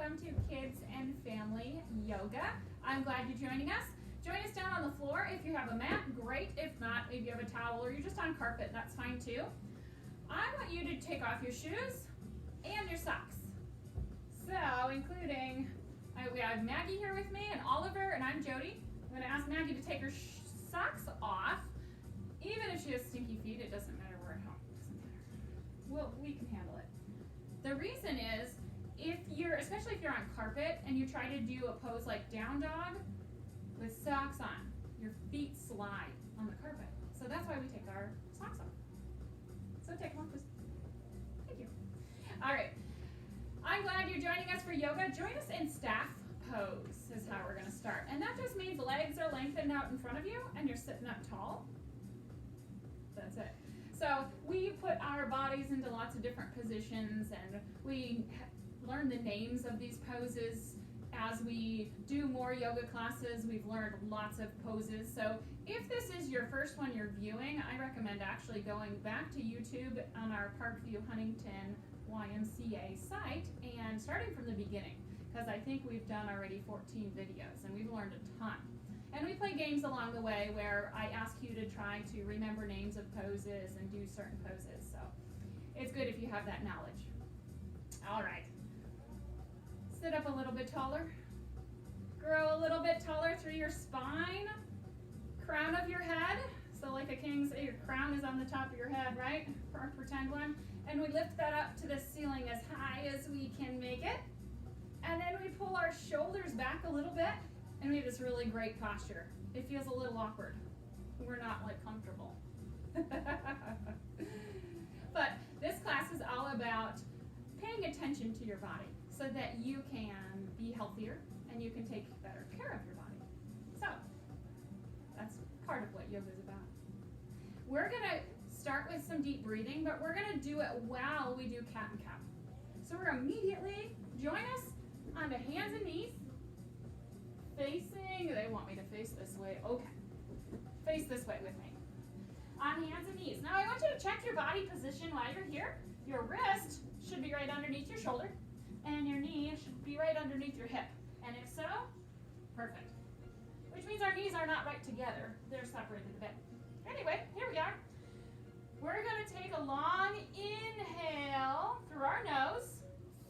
welcome to Kids and Family Yoga. I'm glad you're joining us. Join us down on the floor. If you have a mat, great. If not, maybe you have a towel or you're just on carpet, that's fine too. I want you to take off your shoes and your socks. So, including, we have Maggie here with me and Oliver, and I'm Jody. I'm going to ask Maggie to take her socks off. Even if she has stinky feet, it doesn't matter, we're at home. It doesn't matter. Well, we can handle it. The reason is, especially if you're on carpet and you try to do a pose like down dog with socks on, your feet slide on the carpet. So that's why we take our socks off. So take them off, please. Thank you. All right. I'm glad you're joining us for yoga. Join us in staff pose is how we're going to start. And that just means legs are lengthened out in front of you and you're sitting up tall. That's it. So we put our bodies into lots of different positions, and we learn the names of these poses. As we do more yoga classes, we've learned lots of poses. So if this is your first one you're viewing, I recommend actually going back to YouTube on our Parkview Huntington YMCA site and starting from the beginning, because I think we've done already 14 videos and we've learned a ton. And we play games along the way where I ask you to try to remember names of poses and do certain poses. So it's good if you have that knowledge. All right. Sit up a little bit taller. Grow a little bit taller through your spine. Crown of your head. So like a king's, your crown is on the top of your head, right? For a pretend one. And we lift that up to the ceiling as high as we can make it. And then we pull our shoulders back a little bit. And we have this really great posture. It feels a little awkward. We're not like comfortable. But this class is all about paying attention to your body so that you can be healthier and you can take better care of your body. So that's part of what yoga is about. We're going to start with some deep breathing, but we're going to do it while we do cat and cow. So we're going to immediately join us onto hands and knees. Facing, they want me to face this way. Okay. Face this way with me. On hands and knees. Now I want you to check your body position while you're here. Your wrist should be right underneath your shoulder, and your knee should be right underneath your hip. And if so, perfect. Which means our knees are not right together. They're separated a bit. Anyway, here we are. We're going to take a long inhale through our nose.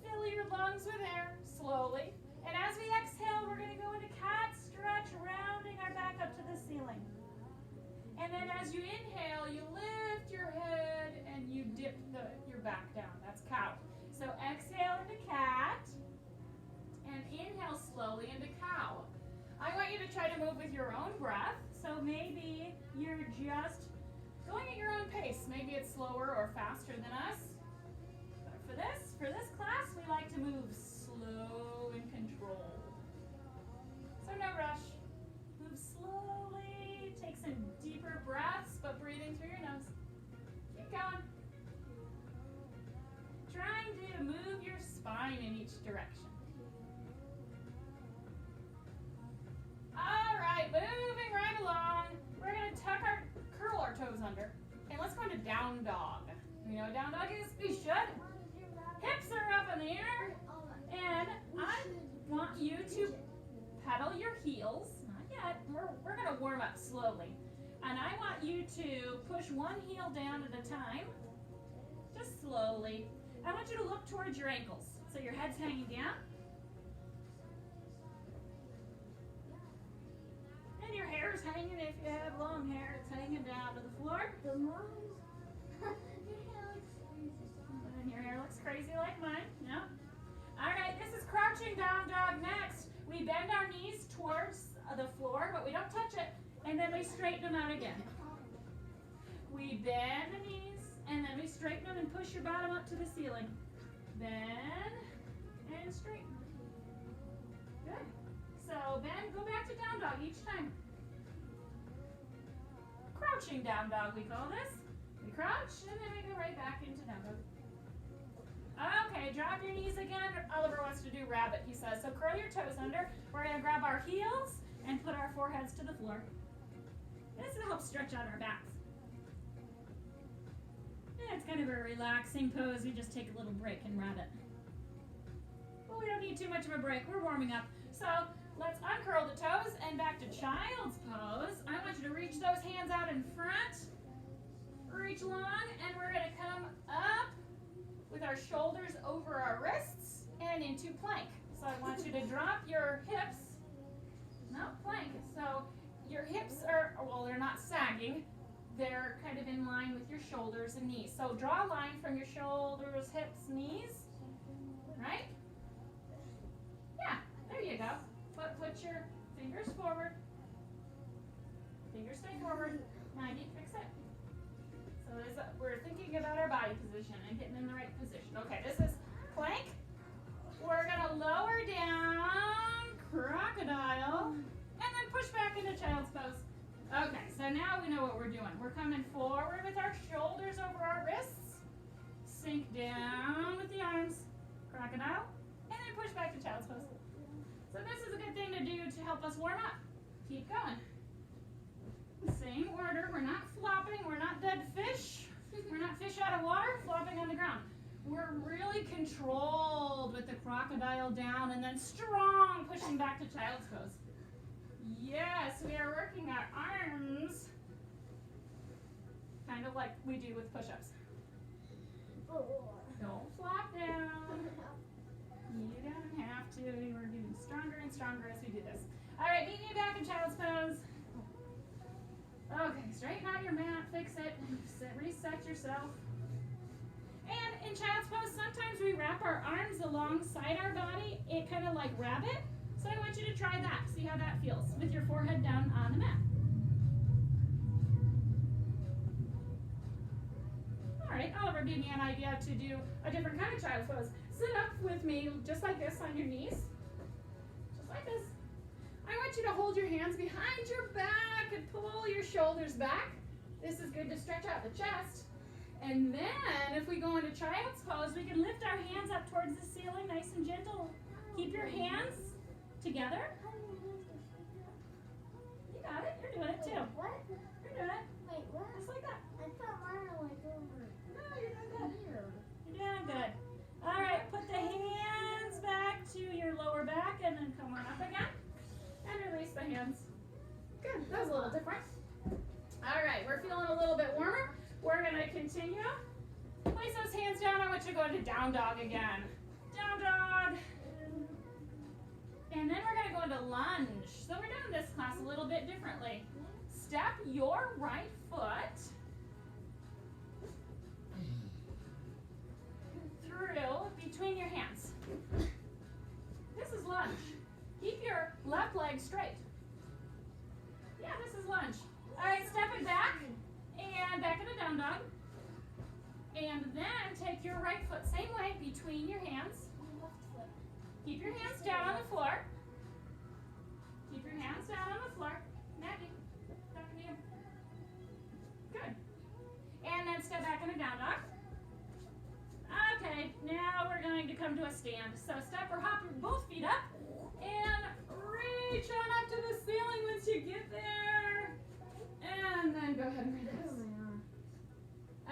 Fill your lungs with air slowly. And as we exhale, we're going to go into cat stretch, rounding our back up to the ceiling. And then as you inhale, you lift your head and you dip your back down. That's cow. So exhale into cat and inhale slowly into cow. I want you to try to move with your own breath. So maybe you're just going at your own pace. Maybe it's slower or faster than us. But for this class, we like to move slow and control. So no rush. Move slowly. Take some deeper breaths, but breathing through your nose. Keep going. Trying to move your spine in each direction. All right, moving right along. We're going to curl our toes under. And let's go into down dog. You know what down dog is? We should. Hips are up in the air. And I want you to pedal your heels. Not yet. We're going to warm up slowly. And I want you to push one heel down at a time. Just slowly. I want you to look towards your ankles. So your head's hanging down. And your hair is hanging. If you have long hair, it's hanging down to the floor. And your hair looks crazy like mine. Yeah. All right, this is crouching down dog next. We bend our knees towards the floor, but we don't touch it. And then we straighten them out again. We bend the knees, and then we straighten them and push your bottom up to the ceiling. Bend and straighten. Good. So bend, go back to down dog each time. Crouching down dog, we call this. We crouch, and then we go right back into down dog. Okay, drop your knees again. Oliver wants to do rabbit, he says. So curl your toes under. We're going to grab our heels and put our foreheads to the floor. This will help stretch out our backs. Yeah, it's kind of a relaxing pose. We just take a little break and rabbit. But we don't need too much of a break. We're warming up. So let's uncurl the toes and back to child's pose. I want you to reach those hands out in front. Reach long, and we're going to come up with our shoulders over our wrists and into plank. So I want you to drop your hips. No, plank. So your hips are, well, they're not sagging. They're kind of in line with your shoulders and knees. So draw a line from your shoulders, hips, knees. Right? Yeah, there you go. Put your fingers forward. Fingers stay forward. Maggie, fix it. So we're thinking about our body position and getting in the right position. Okay, this is plank. We're going to lower down, crocodile, and then push back into child's pose. Okay, so now we know what we're doing. We're coming forward with our shoulders over our wrists. Sink down with the arms, crocodile, and then push back to child's pose. So this is a good thing to do to help us warm up. Keep going. Same order. We're not flopping. We're not dead fish. We're not fish out of water flopping on the ground. We're really controlled with the crocodile down and then strong pushing back to child's pose. Yes, we are working our arms kind of like we do with push-ups. Don't flop down. You don't have to. We're getting stronger and stronger as we do this. All right, meet me back in child's pose. Okay, straighten out your mat, fix it, reset yourself. And in child's pose, sometimes we wrap our arms alongside our body, it kind of like rabbit. So I want you to try that, see how that feels with your forehead down on the mat. All right, Oliver gave me an idea to do a different kind of child's pose. Sit up with me just like this on your knees, just like this. I want you to hold your hands behind your back and pull your shoulders back. This is good to stretch out the chest. And then if we go into child's pose, we can lift our hands up towards the ceiling, nice and gentle. Keep your hands together. You got it. You're doing it too. What? You're doing it. Wait, what? Just like that. I thought mine was like over. No, you're doing good. Here. You're doing good. All right, put the hands back to your lower back and then come on up again. And release the hands. Good, that was a little different. All right, we're feeling a little bit warmer. We're gonna continue. Place those hands down. I want you to go into down dog again. Down dog. And then we're gonna go into lunge. So we're doing this class a little bit differently. Step your right foot through between your hands. This is lunge. Keep your left leg straight. Yeah, this is lunge. All right, step it back and back into down dog. And then take your right foot, same way, between your hands. Keep your hands down on the floor. Keep your hands down on the floor. Maggie, talking to you. Good. And then step back into down dog. Okay, now we're going to come to a stand. So step or hop both feet up. And reach on up to the ceiling once you get there. And then go ahead and release.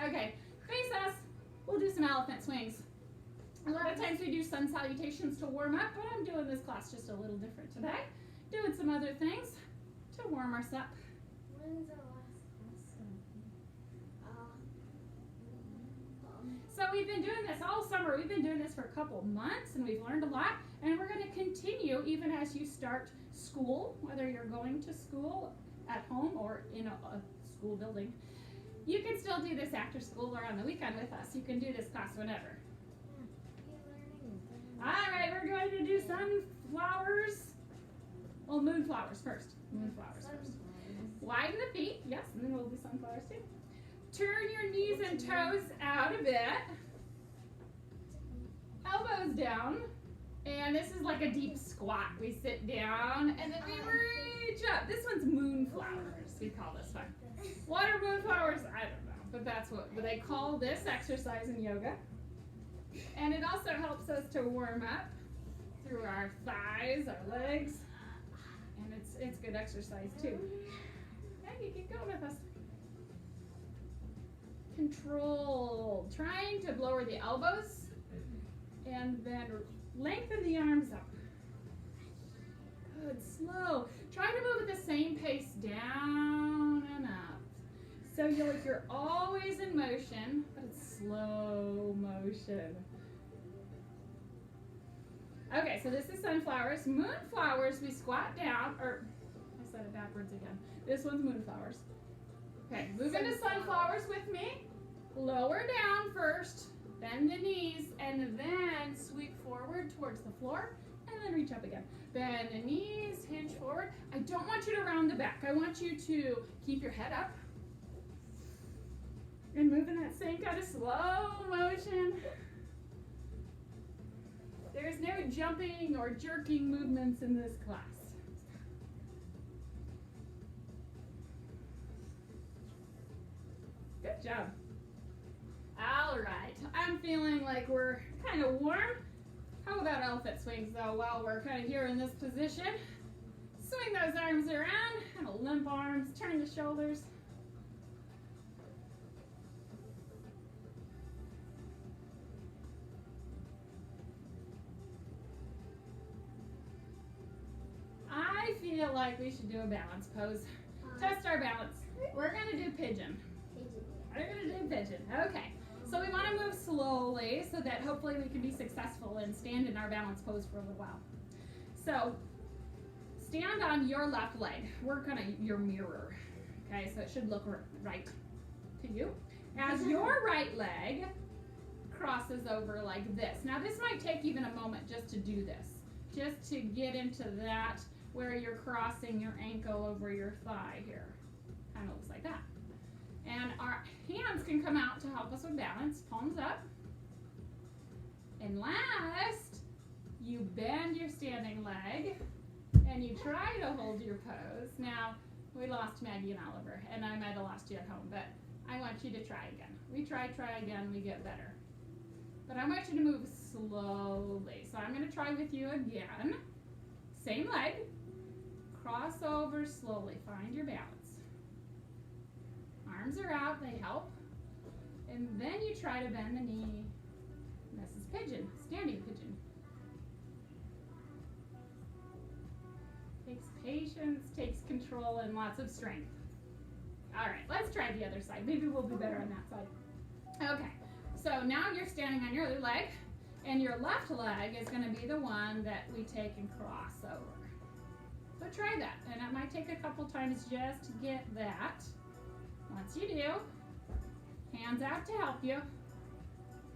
Okay, face us. We'll do some elephant swings. A lot of times we do sun salutations to warm up, but I'm doing this class just a little different today. Doing some other things to warm us up. When's our last lesson? So we've been doing this all summer. We've been doing this for a couple months, and we've learned a lot. And we're going to continue even as you start school, whether you're going to school at home or in a school building. You can still do this after school or on the weekend with us. You can do this class whenever. All right, we're going to do sunflowers. Well, moonflowers first. Moonflowers first. Widen the feet. Yes, and then we'll do sunflowers too. Turn your knees and toes out a bit. Elbows down. And this is like a deep squat. We sit down and then we reach up. This one's moonflowers, we call this one. What are moonflowers? I don't know, but that's what they call this exercise in yoga. And it also helps us to warm up through our thighs, our legs. And it's good exercise too. Maggie, keep going with us. Control. Trying to lower the elbows And then lengthen the arms up. Good, slow. Try to move at the same pace down and up. So you're always in motion, but it's slow motion. Okay, so this is sunflowers. Moonflowers, we squat down, or I said it backwards again. This one's moonflowers. Okay, move into sunflowers with me. Lower down first, bend the knees, and then sweep forward towards the floor, and then reach up again. Bend the knees, hinge forward. I don't want you to round the back. I want you to keep your head up and move in that same kind of slow motion. There's no jumping or jerking movements in this class. Good job. All right, I'm feeling like we're kind of warm. How about elephant swings though, while we're kind of here in this position? Swing those arms around, kind of limp arms, turn the shoulders. I feel like we should do a balance pose. Test our balance. We're going to do pigeon. We're going to do pigeon. Okay. So we want to move slowly so that hopefully we can be successful and stand in our balance pose for a little while. So stand on your left leg. Work on your mirror. Okay, so it should look right to you. As your right leg crosses over like this. Now this might take even a moment just to do this. Just to get into that where you're crossing your ankle over your thigh here. Kind of looks like that. And our hands can come out to help us with balance. Palms up. And last, you bend your standing leg and you try to hold your pose. Now, we lost Maggie and Oliver, and I might have lost you at home, but I want you to try again. We try again, we get better. But I want you to move slowly. So I'm going to try with you again. Same leg. Cross over slowly. Find your balance. Arms are out, they help. And then you try to bend the knee. And this is pigeon, standing pigeon. Takes patience, takes control, and lots of strength. All right, let's try the other side. Maybe we'll be better on that side. Okay, so now you're standing on your other leg, and your left leg is going to be the one that we take and cross over. So try that, and it might take a couple times just to get that. Once you do, hands out to help you,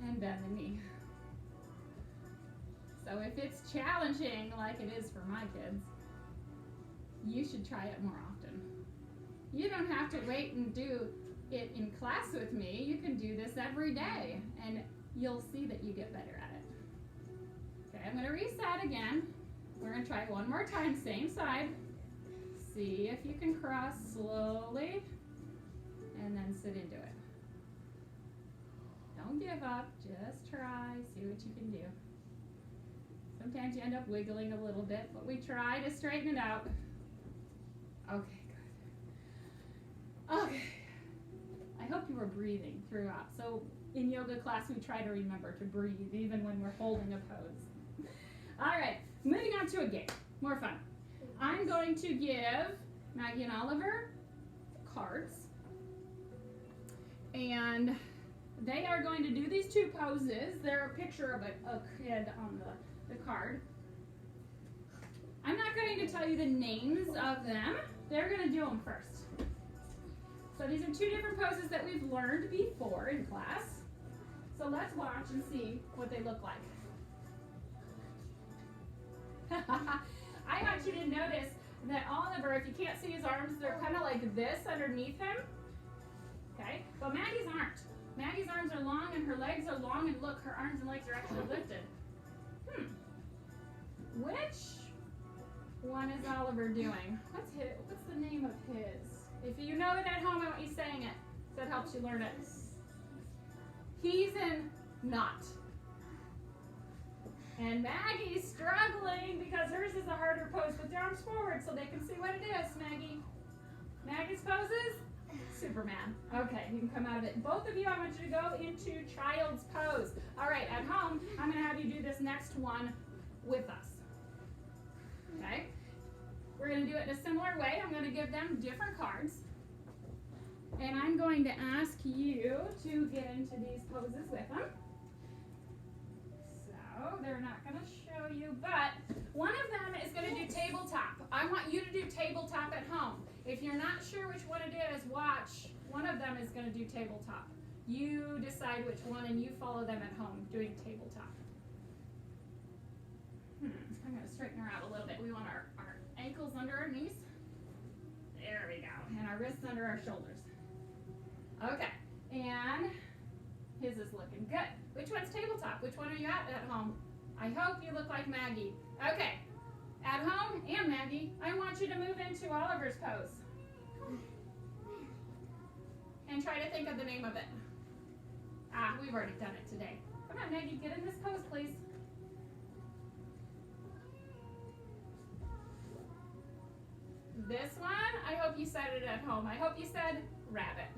and bend the knee. So if it's challenging like it is for my kids, you should try it more often. You don't have to wait and do it in class with me. You can do this every day, and you'll see that you get better at it. Okay, I'm going to reset again. We're going to try one more time, same side. See if you can cross slowly, and then sit into it. Don't give up, just try, see what you can do. Sometimes you end up wiggling a little bit, but we try to straighten it out. Okay, good. Okay, I hope you were breathing throughout. So in yoga class, we try to remember to breathe even when we're holding a pose. All right, moving on to a game, more fun. I'm going to give Maggie and Oliver cards. And they are going to do these two poses. They're a picture of a kid on the card. I'm not going to tell you the names of them. They're going to do them first. So these are two different poses that we've learned before in class. So let's watch and see what they look like. I want you to notice that Oliver, if you can't see his arms, they're kind of like this underneath him. Okay, but Maggie's aren't. Maggie's arms are long and her legs are long, and look, her arms and legs are actually lifted. Which one is Oliver doing? What's the name of his? If you know it at home, I want you saying it. So that helps you learn it. He's in knot. And Maggie's struggling because hers is a harder pose. Put your arms forward so they can see what it is, Maggie. Maggie's poses? Superman. Okay, you can come out of it. Both of you, I want you to go into child's pose. All right, at home, I'm going to have you do this next one with us. Okay? We're going to do it in a similar way. I'm going to give them different cards. And I'm going to ask you to get into these poses with them. So, they're not going to show you, but one of them is going to do tabletop. I want you to do tabletop at home. If you're not sure which one it is, watch. One of them is going to do tabletop. You decide which one and you follow them at home doing tabletop. I'm going to straighten her out a little bit. We want our ankles under our knees. There we go. And our wrists under our shoulders. Okay. And his is looking good. Which one's tabletop? Which one are you at home? I hope you look like Maggie. Okay. At home and Maggie, I want you to move into Oliver's pose. And try to think of the name of it. We've already done it today. Come on, Maggie, get in this pose, please. This one, I hope you said it at home. I hope you said rabbit.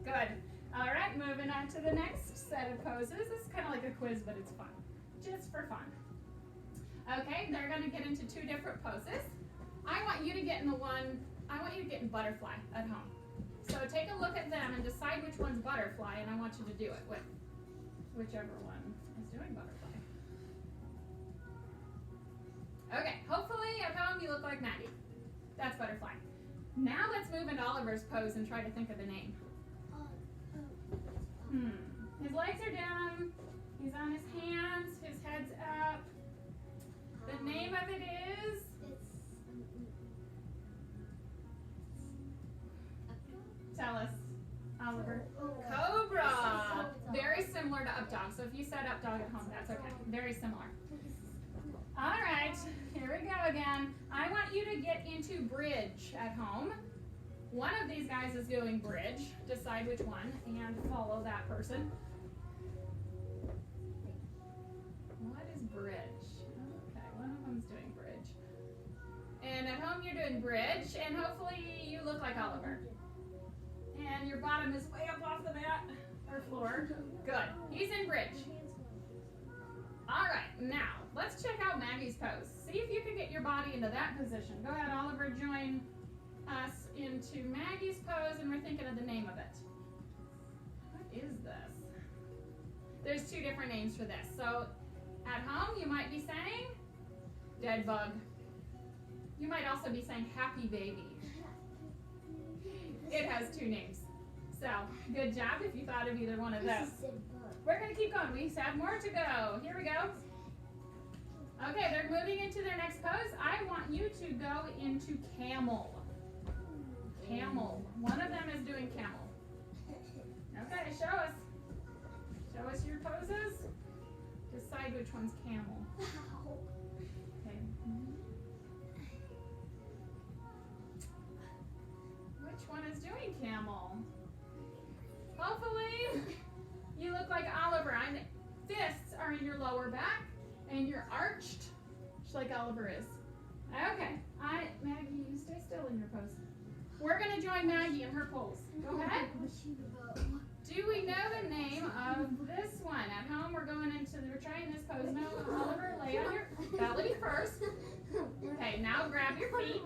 Good. All right, moving on to the next set of poses. This is kind of like a quiz, but it's fun. Just for fun. Okay, they're going to get into two different poses. I want you to get in butterfly at home. So take a look at them and decide which one's butterfly, and I want you to do it with whichever one is doing butterfly. Okay, hopefully at home you look like Maggie. That's butterfly. Now let's move into Oliver's pose and try to think of the name. His legs are down, he's on his hands, his head's up. The name of it is? Tell us, Oliver. Cobra. Very similar to up dog. So if you said up dog at home, that's okay. Very similar. All right, here we go again. I want you to get into bridge at home. One of these guys is doing bridge. Decide which one and follow that person. What is bridge? Okay, one of them's doing bridge. And at home you're doing bridge, and hopefully you look like Oliver. And your bottom is way up off the mat or floor. Good. He's in bridge. All right, now let's check out Maggie's pose. See if you can get your body into that position. Go ahead, Oliver, join us into Maggie's pose, and we're thinking of the name of it. What is this? There's two different names for this. So at home, you might be saying dead bug. You might also be saying happy baby. It has two names. So good job if you thought of either one of those. We're going to keep going. We have more to go. Here we go. Okay, they're moving into their next pose. I want you to go into camel. Camel. One of them is doing camel. Okay, show us. Show us your poses. Decide which one's camel. Okay. Which one is doing camel? Hopefully you look like Oliver. Fists are in your lower back and you're arched just like Oliver is. Okay, Maggie, you stay still in your pose. We're going to join Maggie in her pose. Go ahead. Do we know the name of this one? At home, we're trying this pose. No, Oliver, lay on your belly first. Okay, now grab your feet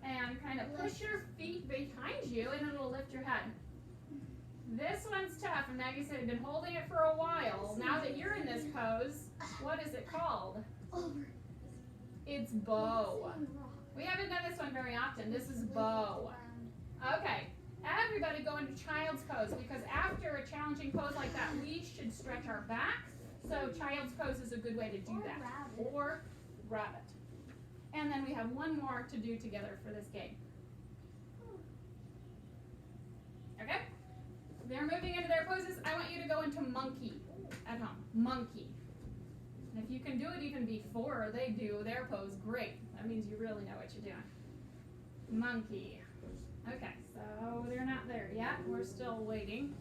and kind of push your feet behind you, and it'll lift your head. This one's tough, and Maggie said you've been holding it for a while. Now that you're in this pose, what is it called? It's bow. We haven't done this one very often. This is bow. Okay, everybody go into child's pose, because after a challenging pose like that, we should stretch our back. So child's pose is a good way to do that. Or rabbit. And then we have one more to do together for this game. Okay? They're moving into their poses. I want you to go into monkey at home. Monkey. And if you can do it even before they do their pose, great. That means you really know what you're doing. Monkey. Okay, so they're not there yet. We're still waiting.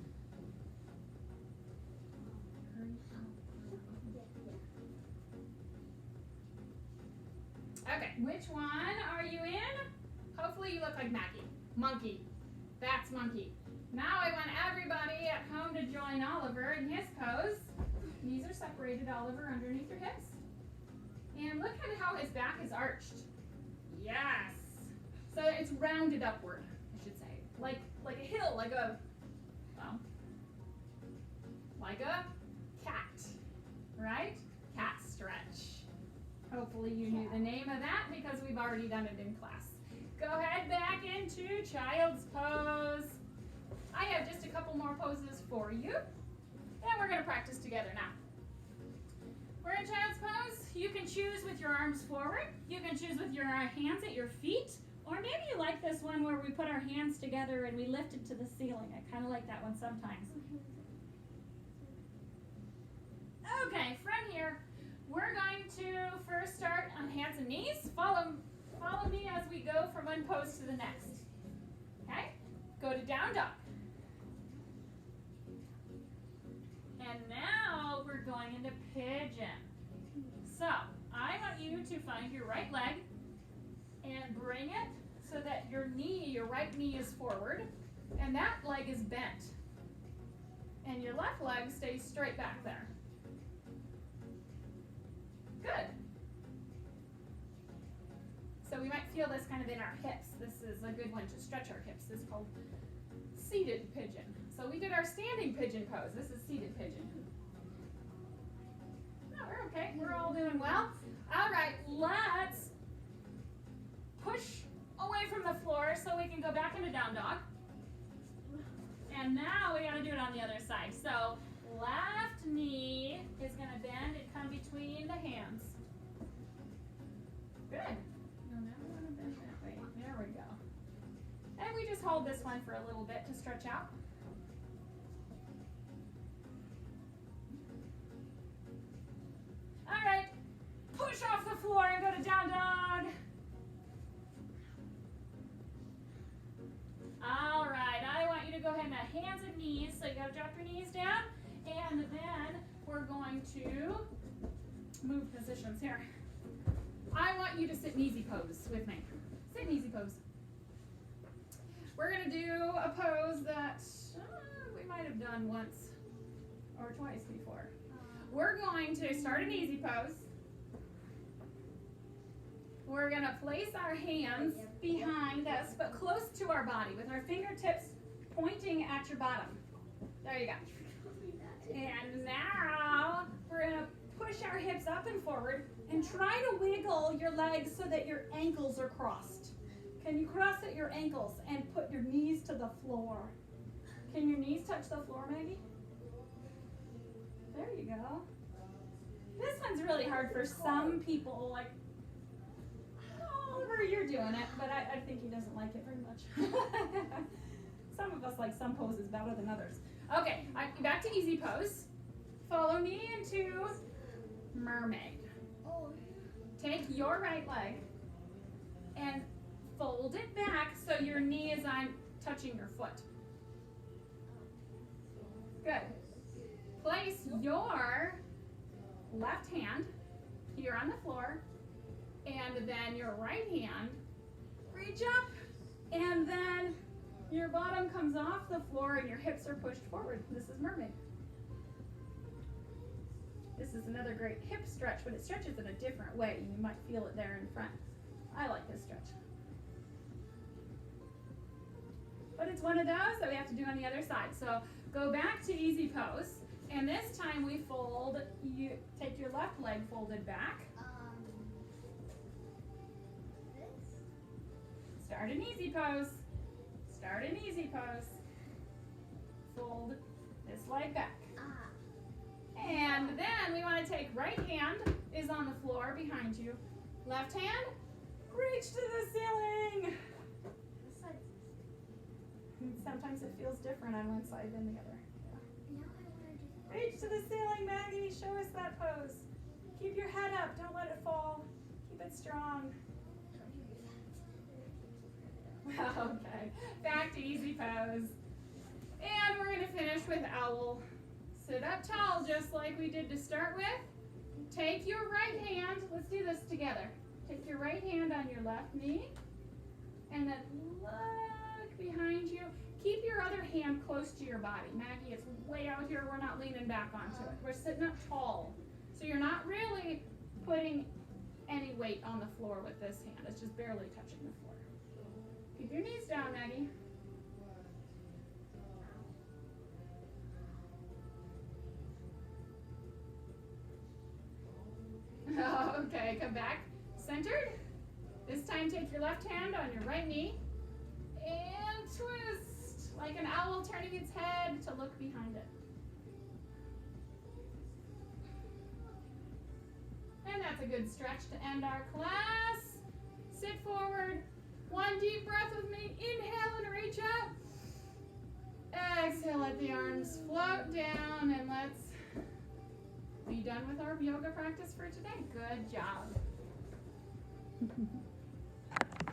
Okay, which one are you in? Hopefully you look like Maggie. Monkey. That's monkey. Now I want everybody at home to join Oliver in his pose. Knees are separated, Oliver, underneath your hips. And look at how his back is arched. Yes. So it's rounded upward, I should say. Like a hill, like a cat, right? Cat stretch. Hopefully you knew the name of that because we've already done it in class. Go ahead back into child's pose. I have just a couple more poses for you. And we're going to practice together now. We're in child's pose. You can choose with your arms forward. You can choose with your hands at your feet. Or maybe you like this one where we put our hands together and we lift it to the ceiling. I kind of like that one sometimes. Okay, from here, we're going to first start on hands and knees. Follow me as we go from one pose to the next. Okay? Go to down dog. And now we're going into pigeon. So, I want you to find your right leg and bring it so that your right knee is forward, and that leg is bent. And your left leg stays straight back there. Good. So we might feel this kind of in our hips. This is a good one to stretch our hips. This is called seated pigeon. So we did our standing pigeon pose. This is seated pigeon. No, we're okay. We're all doing well. All right, let's push away from the floor so we can go back into down dog. And now we got to do it on the other side. So left knee is going to bend and come between the hands. Good. No, now we want to bend that way. There we go. And we just hold this one for a little bit to stretch out. All right. Push off the floor and go to down dog. All right. I want you to go ahead and hands and knees. So you got to drop your knees down. And then we're going to move positions here. I want you to sit in easy pose with me. Sit in easy pose. We're going to do a pose that we might have done once or twice before. We're going to start an easy pose. We're going to place our hands behind us, but close to our body with our fingertips pointing at your bottom. There you go. And now we're going to push our hips up and forward and try to wiggle your legs so that your ankles are crossed. Can you cross at your ankles and put your knees to the floor? Can your knees touch the floor, Maggie? There you go. This one's really hard for some people, like, Oliver, you're doing it, but I think he doesn't like it very much. Some of us like some poses better than others. Okay, back to easy pose. Follow me into mermaid. Take your right leg and fold it back so your knee is on touching your foot. Good. Place your left hand here on the floor, and then your right hand, reach up, and then your bottom comes off the floor and your hips are pushed forward. This is mermaid. This is another great hip stretch, but it stretches in a different way. You might feel it there in front. I like this stretch. But it's one of those that we have to do on the other side. So go back to easy pose, and this time we fold, you take your left leg folded back. Start an easy pose. Start an easy pose. Fold this leg back. And then we want to take right hand is on the floor behind you. Left hand, reach to the ceiling. And sometimes it feels different on one side than the other. Yeah. Reach to the ceiling, Maggie. Show us that pose. Keep your head up. Don't let it fall. Keep it strong. Okay. Back to easy pose. And we're going to finish with owl. Sit up tall just like we did to start with. Take your right hand. Let's do this together. Take your right hand on your left knee. And then look behind you. Keep your other hand close to your body. Maggie, it's way out here. We're not leaning back onto it. We're sitting up tall. So you're not really putting any weight on the floor with this hand. It's just barely touching the floor. Keep your knees down, Maggie. Okay, come back. Centered. This time take your left hand on your right knee and twist like an owl turning its head to look behind it. And that's a good stretch to end our class. Sit forward. One deep breath with me. Inhale and reach up. Exhale, let the arms float down, and let's be done with our yoga practice for today. Good job.